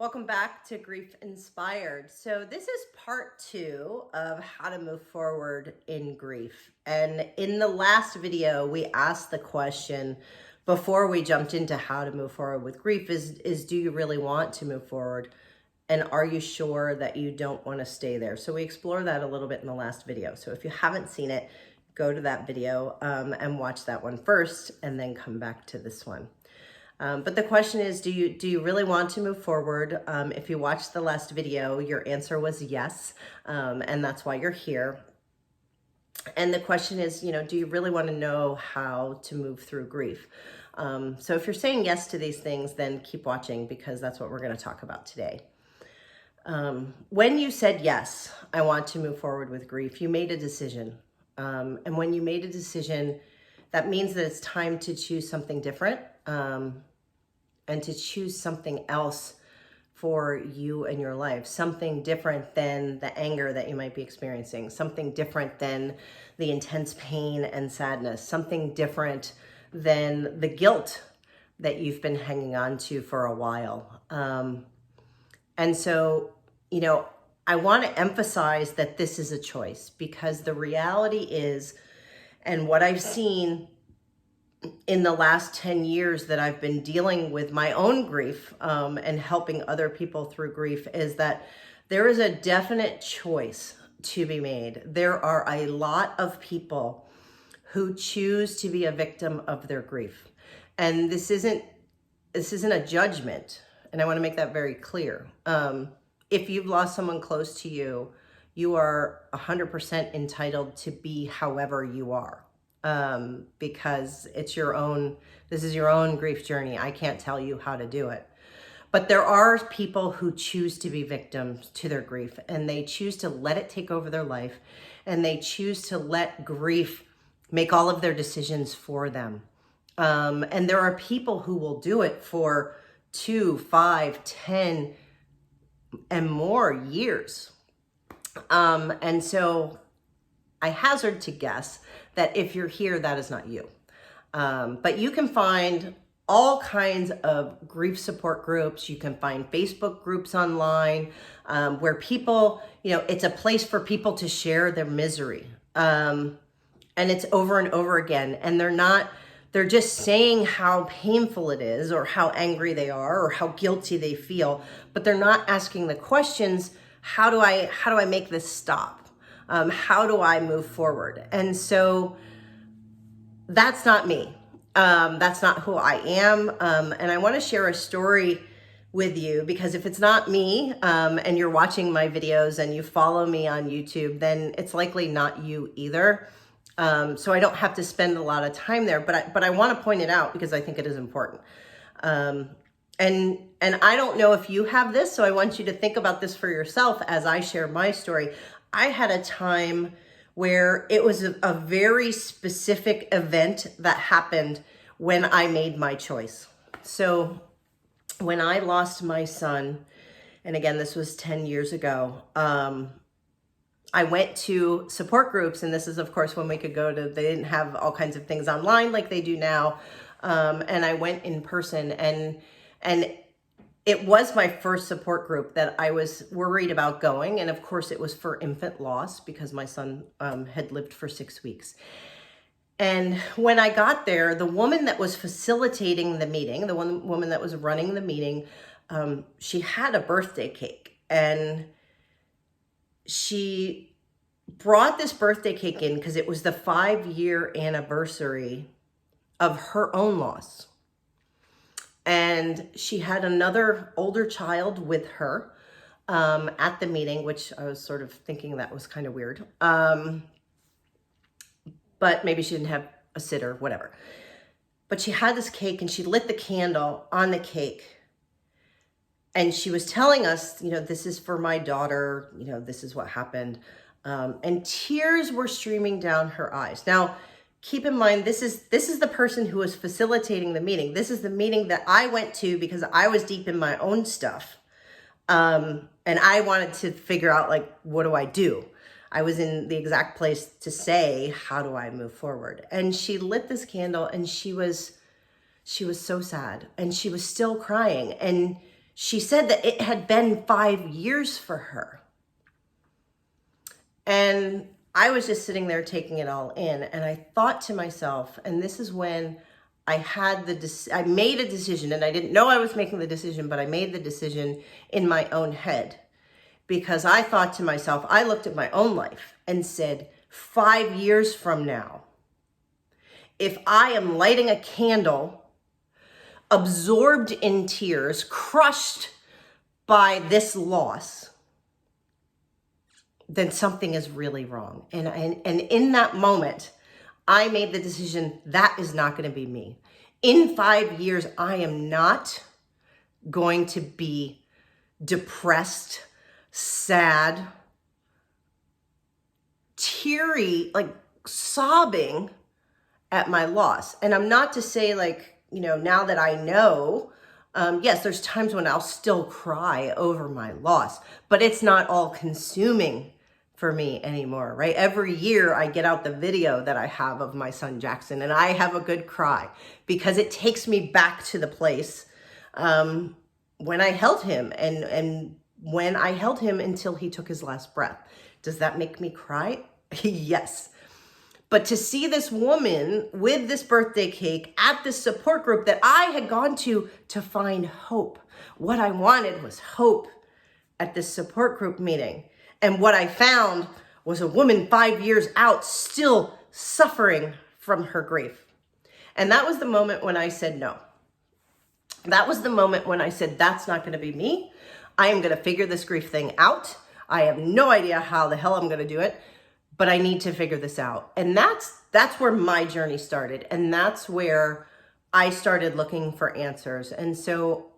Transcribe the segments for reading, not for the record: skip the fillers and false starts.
Welcome back to Grief Inspired. So this is part 2 of how to move forward in grief. And in the last video, we asked the question before we jumped into how to move forward with grief is do you really want to move forward? And are you sure that you don't want to stay there? So we explore that a little bit in the last video. So if you haven't seen it, go to that video and watch that one first and then come back to this one. But the question is, do you really want to move forward? If you watched the last video, your answer was yes, and that's why you're here. And the question is, do you really want to know how to move through grief? So if you're saying yes to these things, then keep watching because that's what we're going to talk about today. When you said, yes, I want to move forward with grief, you made a decision. And when you made a decision, that means that it's time to choose something different. And to choose something else for you and your life, something different than the anger that you might be experiencing, something different than the intense pain and sadness, something different than the guilt that you've been hanging on to for a while. And so, I want to emphasize that this is a choice because the reality is, and what I've seen in the last 10 years that I've been dealing with my own grief and helping other people through grief is that there is a definite choice to be made. There are a lot of people who choose to be a victim of their grief. And this isn't a judgment. And I want to make that very clear. If you've lost someone close to you, you are 100% entitled to be however you are. Because it's this is your own grief journey. I can't tell you how to do it. But there are people who choose to be victims to their grief and they choose to let it take over their life and they choose to let grief make all of their decisions for them. And there are people who will do it for 2, 5, 10 and more years. And so I hazard to guess that if you're here, that is not you. But you can find all kinds of grief support groups. You can find Facebook groups online where people, it's a place for people to share their misery. And it's over and over again. And they're just saying how painful it is or how angry they are or how guilty they feel, but they're not asking the questions, how do I make this stop? How do I move forward? And so that's not me. That's not who I am. And I want to share a story with you because if it's not me and you're watching my videos and you follow me on YouTube, then it's likely not you either. So I don't have to spend a lot of time there, but I want to point it out because I think it is important. And I don't know if you have this, so I want you to think about this for yourself as I share my story. I had a time where it was a very specific event that happened when I made my choice. So when I lost my son, and again, this was 10 years ago, I went to support groups, and this is, of course, when we could go to, they didn't have all kinds of things online like they do now. And I went in person, and it was my first support group that I was worried about going. And of course it was for infant loss because my son had lived for 6 weeks. And when I got there, the woman that was facilitating the meeting, the woman that was running the meeting, she had a birthday cake and she brought this birthday cake in because it was the 5-year anniversary of her own loss. And she had another older child with her at the meeting, which I was sort of thinking that was kind of weird. But maybe she didn't have a sitter, whatever. But she had this cake and she lit the candle on the cake. And she was telling us, this is for my daughter, this is what happened. And tears were streaming down her eyes. Now, keep in mind, this is the person who was facilitating the meeting. This is the meeting that I went to because I was deep in my own stuff. And I wanted to figure out, what do I do? I was in the exact place to say, how do I move forward? And she lit this candle and she was so sad and she was still crying. And she said that it had been 5 years for her. And I was just sitting there taking it all in. And I thought to myself, and this is when I made a decision, and I didn't know I was making the decision, but I made the decision in my own head. Because I thought to myself, I looked at my own life and said, 5 years from now, if I am lighting a candle, absorbed in tears, crushed by this loss, then something is really wrong. And in that moment, I made the decision that is not going to be me. In 5 years, I am not going to be depressed, sad, teary, like sobbing at my loss. And I'm not to say like, now that I know, yes, there's times when I'll still cry over my loss, but it's not all consuming for me anymore, right? Every year I get out the video that I have of my son Jackson, and I have a good cry because it takes me back to the place when I held him and when I held him until he took his last breath. Does that make me cry? Yes. But to see this woman with this birthday cake at this support group that I had gone to find hope. What I wanted was hope at this support group meeting. And what I found was a woman 5 years out still suffering from her grief. And that was the moment when I said no. That was the moment when I said, that's not going to be me. I am going to figure this grief thing out. I have no idea how the hell I'm going to do it, but I need to figure this out. And that's where my journey started. And that's where I started looking for answers. And so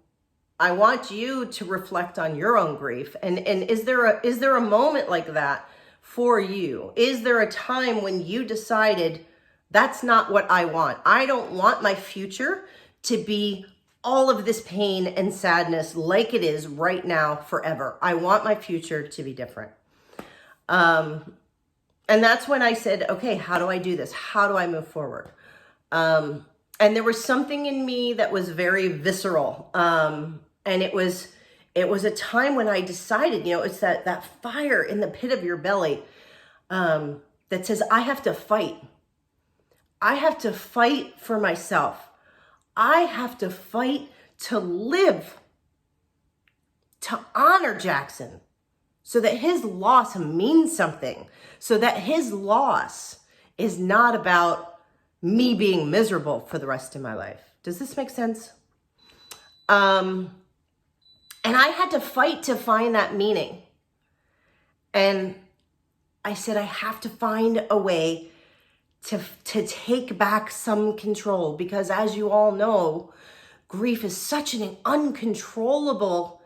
I want you to reflect on your own grief. And is there a moment like that for you? Is there a time when you decided that's not what I want? I don't want my future to be all of this pain and sadness like it is right now forever. I want my future to be different. And that's when I said, okay, how do I do this? How do I move forward? And there was something in me that was very visceral. And it was a time when I decided, it's that fire in the pit of your belly that says, I have to fight. I have to fight for myself. I have to fight to live, to honor Jackson so that his loss means something, so that his loss is not about me being miserable for the rest of my life. Does this make sense? And I had to fight to find that meaning. And I said, I have to find a way to take back some control, because as you all know, grief is such an uncontrollable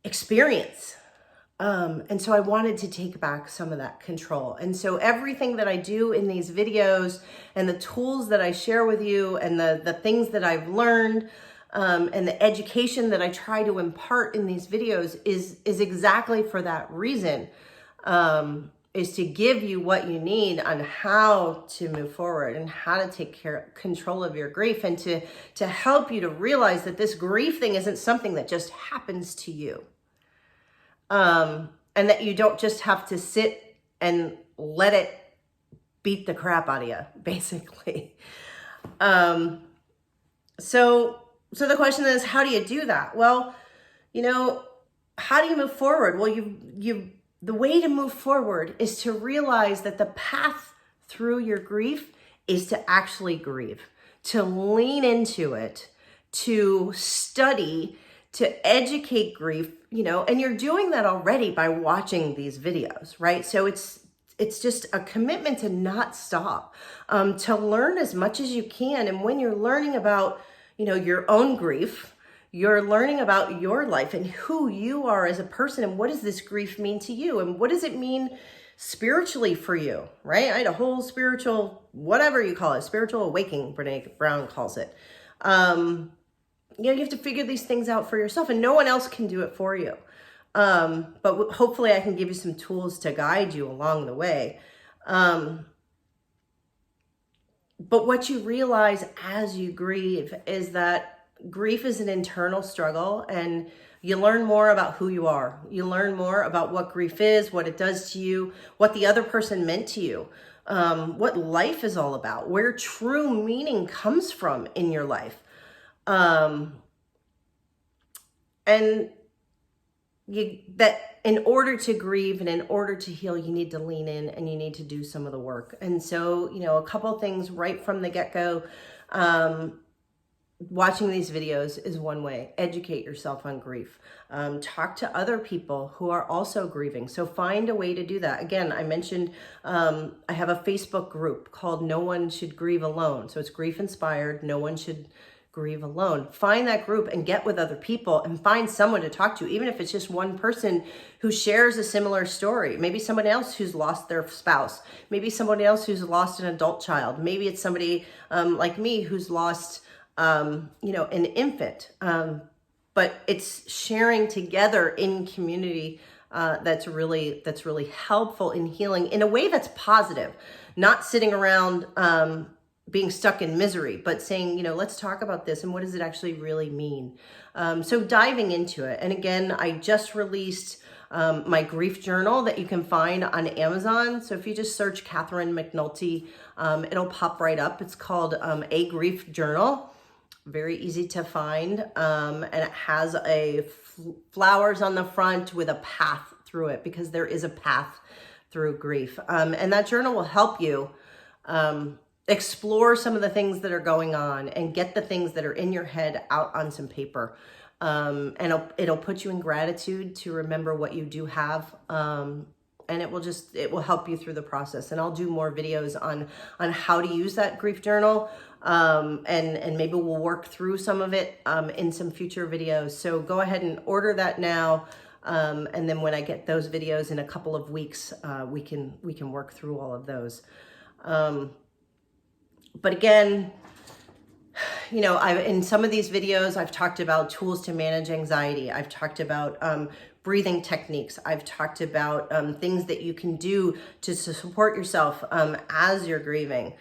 experience. And so I wanted to take back some of that control. And so everything that I do in these videos and the tools that I share with you and the things that I've learned and the education that I try to impart in these videos is exactly for that reason. Is to give you what you need on how to move forward and how to take control of your grief, and to help you to realize that this grief thing isn't something that just happens to you. And that you don't just have to sit and let it beat the crap out of you, basically. So the question is, how do you do that? Well, how do you move forward? Well, the way to move forward is to realize that the path through your grief is to actually grieve, to lean into it, to study, to educate grief, and you're doing that already by watching these videos, right? So it's just a commitment to not stop, to learn as much as you can. And when you're learning about, your own grief, you're learning about your life and who you are as a person, and what does this grief mean to you, and what does it mean spiritually for you, right? I had a whole spiritual, whatever you call it, spiritual awakening, Brene Brown calls it. You have to figure these things out for yourself, and no one else can do it for you. But hopefully I can give you some tools to guide you along the way. But what you realize as you grieve is that grief is an internal struggle, and you learn more about who you are. You learn more about what grief is, what it does to you, what the other person meant to you, what life is all about, where true meaning comes from in your life. And that in order to grieve and in order to heal, you need to lean in and you need to do some of the work. And so, a couple things right from the get-go. Watching these videos is one way. Educate yourself on grief. Talk to other people who are also grieving. So find a way to do that. Again, I mentioned I have a Facebook group called No One Should Grieve Alone. So it's grief inspired. No one should grieve alone. Find that group and get with other people and find someone to talk to, even if it's just one person who shares a similar story. Maybe someone else who's lost their spouse. Maybe somebody else who's lost an adult child. Maybe it's somebody like me who's lost an infant. But it's sharing together in community that's really helpful in healing in a way that's positive, not sitting around being stuck in misery, but saying, let's talk about this and what does it actually really mean? So diving into it. And again, I just released my grief journal that you can find on Amazon. So if you just search Catherine McNulty, it'll pop right up. It's called A Grief Journal. Very easy to find. And it has flowers on the front with a path through it, because there is a path through grief. And that journal will help you explore some of the things that are going on and get the things that are in your head out on some paper. And it'll put you in gratitude to remember what you do have. And it will help you through the process. And I'll do more videos on how to use that grief journal. And maybe we'll work through some of it in some future videos. So go ahead and order that now. And then when I get those videos in a couple of weeks, we can work through all of those. But again, in some of these videos, I've talked about tools to manage anxiety. I've talked about breathing techniques. I've talked about things that you can do to support yourself as you're grieving.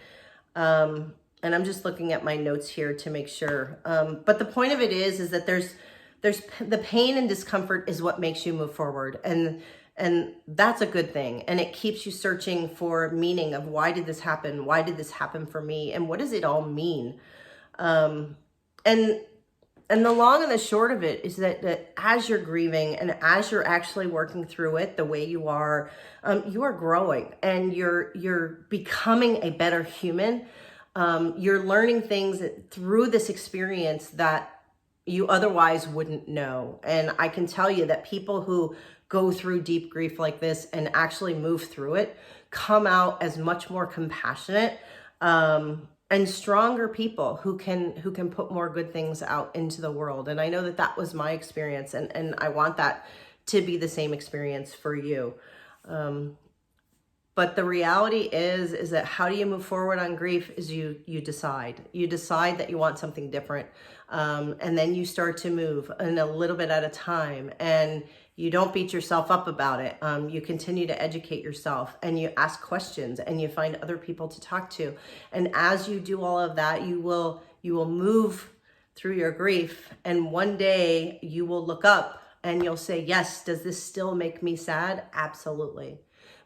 And I'm just looking at my notes here to make sure. But the point of it is that there's the pain and discomfort is what makes you move forward. And that's a good thing. And it keeps you searching for meaning of why did this happen? Why did this happen for me? And what does it all mean? And the long and the short of it is that as you're grieving and as you're actually working through it the way you are growing and you're becoming a better human. You're learning things through this experience that you otherwise wouldn't know. And I can tell you that people who go through deep grief like this and actually move through it come out as much more compassionate and stronger people who can put more good things out into the world. And I know that was my experience, and I want that to be the same experience for you. But the reality is that how do you move forward on grief is you decide. You decide that you want something different. And then you start to move in a little bit at a time, and you don't beat yourself up about it. You continue to educate yourself, and you ask questions, and you find other people to talk to. And as you do all of that, you will move through your grief. And one day you will look up and you'll say, yes, does this still make me sad? Absolutely.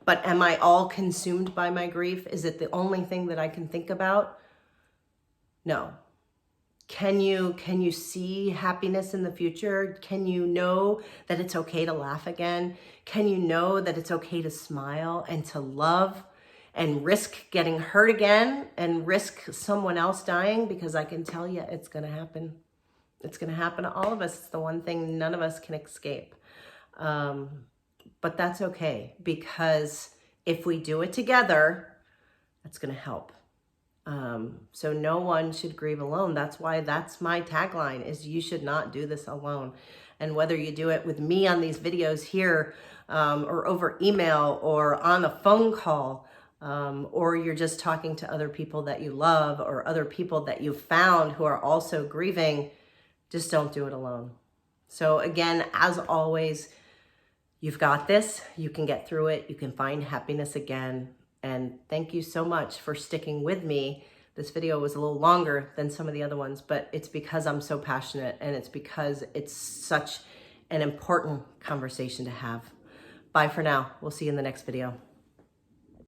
But am I all consumed by my grief? Is it the only thing that I can think about? No. Can you see happiness in the future? Can you know that it's okay to laugh again? Can you know that it's okay to smile and to love and risk getting hurt again and risk someone else dying? Because I can tell you it's going to happen. It's going to happen to all of us. It's the one thing none of us can escape. But that's okay, because if we do it together, that's going to help. So no one should grieve alone. That's why that's my tagline, is you should not do this alone. And whether you do it with me on these videos here, or over email, or on a phone call, or you're just talking to other people that you love, or other people that you found who are also grieving, just don't do it alone. So again, as always, you've got this. You can get through it. You can find happiness again. And thank you so much for sticking with me This video was a little longer than some of the other ones, but it's because I'm so passionate and it's because it's such an important conversation to have. Bye for now. We'll see you in the next video.